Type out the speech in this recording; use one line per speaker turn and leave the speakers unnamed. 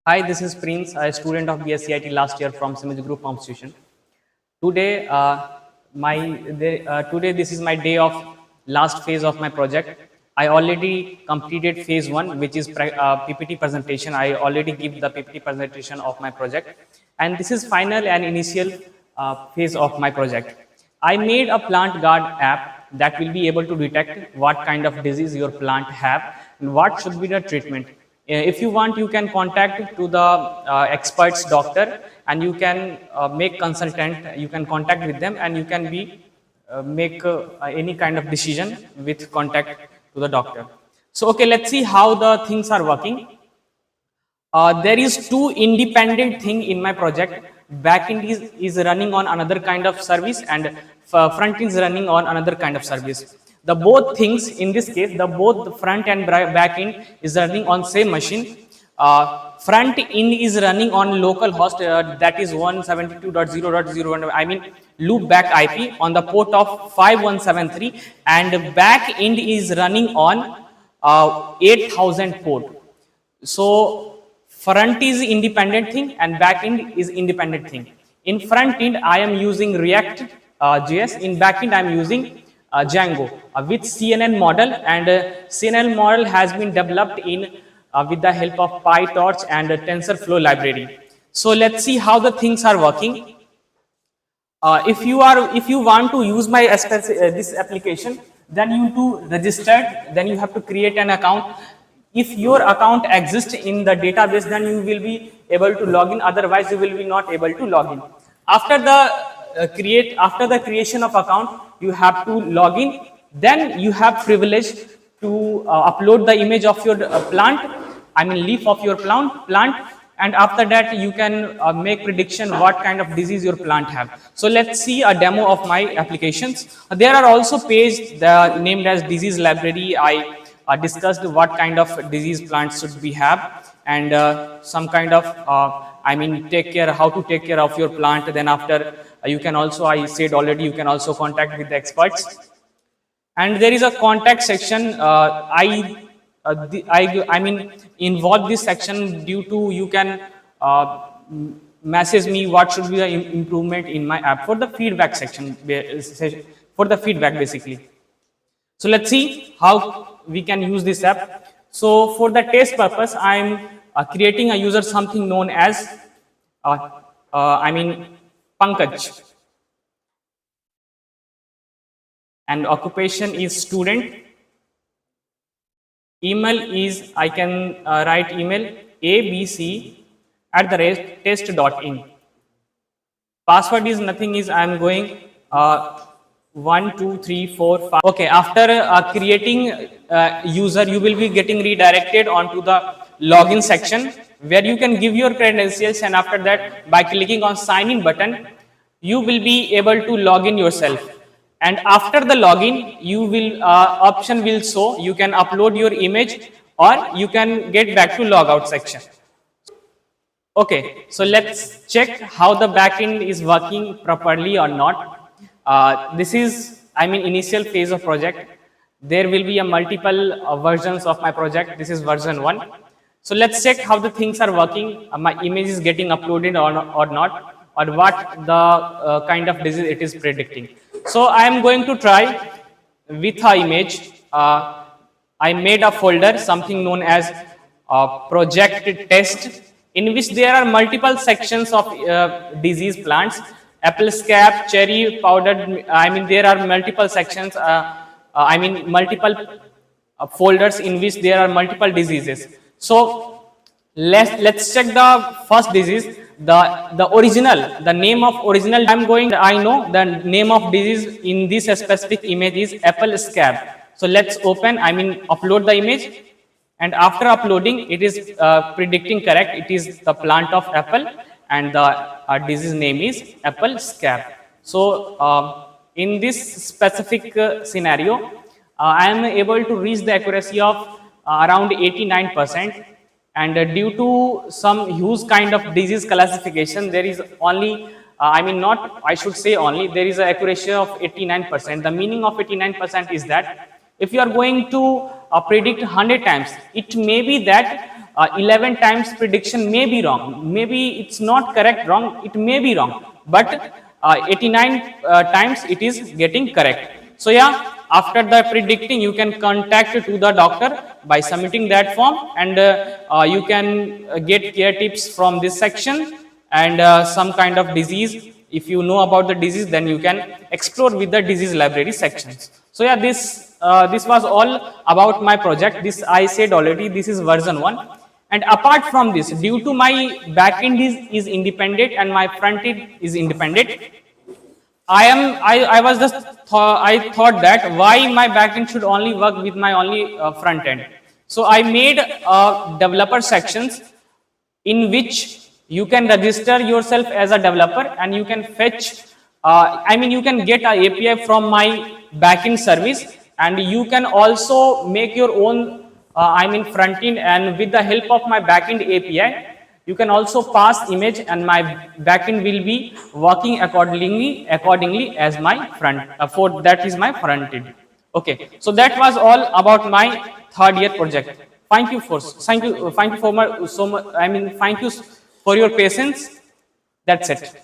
Hi, this is Prince, a student of BSCIT last year from Simaj Group Institution. Today, today this is my day of last phase of my project. I already completed phase one, which is PPT presentation. I already give the PPT presentation of my project, and this is final and initial phase of my project. I made a plant guard app that will be able to detect what kind of disease your plant have and what should be the treatment. If you want, you can contact to the experts doctor, and you can make consultant, you can contact with them, and you can be make any kind of decision with contact to the doctor. So okay, let's see how the things are working. There is two independent thing in my project. Backend is running on another kind of service, and front is running on another kind of service. The both things in this case, the both the front and backend is running on same machine. Front end is running on local host that is 172.0.0. I mean loop back IP on the port of 5173, and back end is running on 8000 port. So front is independent thing and back end is independent thing. In front end, I am using React JS. In back end, I am using Django with CNN model, and CNN model has been developed in with the help of PyTorch and TensorFlow library. So let's see how the things are working. If you want to use my this application, then you to register, then you have to create an account. If your account exists in the database, then you will be able to log in, otherwise you will be not able to log in. After the creation of account, you have to log in, then you have privilege to upload the image of your plant, I mean leaf of your plant, and after that you can make prediction what kind of disease your plant have. So let's see a demo of my applications. There are also pages named as disease library. I discussed what kind of disease plants should we have, and some kind of I mean how to take care of your plant. Then after you can also, I said already, you can also contact with the experts. And there is a contact section. I mean involve this section due to you can message me what should be the improvement in my app for the feedback section, for the feedback basically. So let's see how we can use this app. So for the test purpose, I'm creating a user something known as I mean Pankaj, and occupation is student. Email is, I can write email abc@test.in. Password is nothing, is I am going 1 2 3 4 5. Okay, after creating user, you will be getting redirected onto the login section where you can give your credentials, and after that by clicking on sign in button you will be able to log in yourself. And after the login, you will option will show you can upload your image or you can get back to logout section. Okay, so let's check how the backend is working properly or not. This is, I mean, initial phase of project. There will be a multiple versions of my project. This is version 1. So let's check how the things are working. My image is getting uploaded or not, or what the kind of disease it is predicting. So I am going to try with a image. I made a folder, something known as project test, in which there are multiple sections of disease plants. Apple scab, cherry powdered. I mean there are multiple sections. I mean multiple folders in which there are multiple diseases. So let's check the first disease. The original, the name of original, I know the name of disease in this specific image is apple scab. So let's open, I mean upload the image, and after uploading it is predicting correct. It is the plant of apple, and the disease name is apple scab. So in this specific scenario, I am able to reach the accuracy of around 89%. And due to some huge kind of disease classification, there is only, I mean not, I should say only, there is an accuracy of 89%. The meaning of 89% is that if you are going to predict 100 times, it may be that 11 times prediction may be wrong. Maybe it's not correct, wrong, it may be wrong, but 89 times it is getting correct. So yeah, after the predicting, you can contact to the doctor by submitting that form, and you can get care tips from this section, and some kind of disease. If you know about the disease, then you can explore with the disease library sections. So yeah, this was all about my project. This I said already, this is version 1. And apart from this, due to my backend is independent and my front end is independent, I was just I thought that why my backend should only work with my only front end. So I made developer sections in which you can register yourself as a developer, and you can fetch. I mean, you can get an API from my backend service, and you can also make your own. I mean, front end, and with the help of my backend API, you can also pass image, and my backend will be working accordingly as my front. For that is my front end. Okay, so that was all about my third year project. Thank you for my, so much. I mean, thank you for your patience. That's it.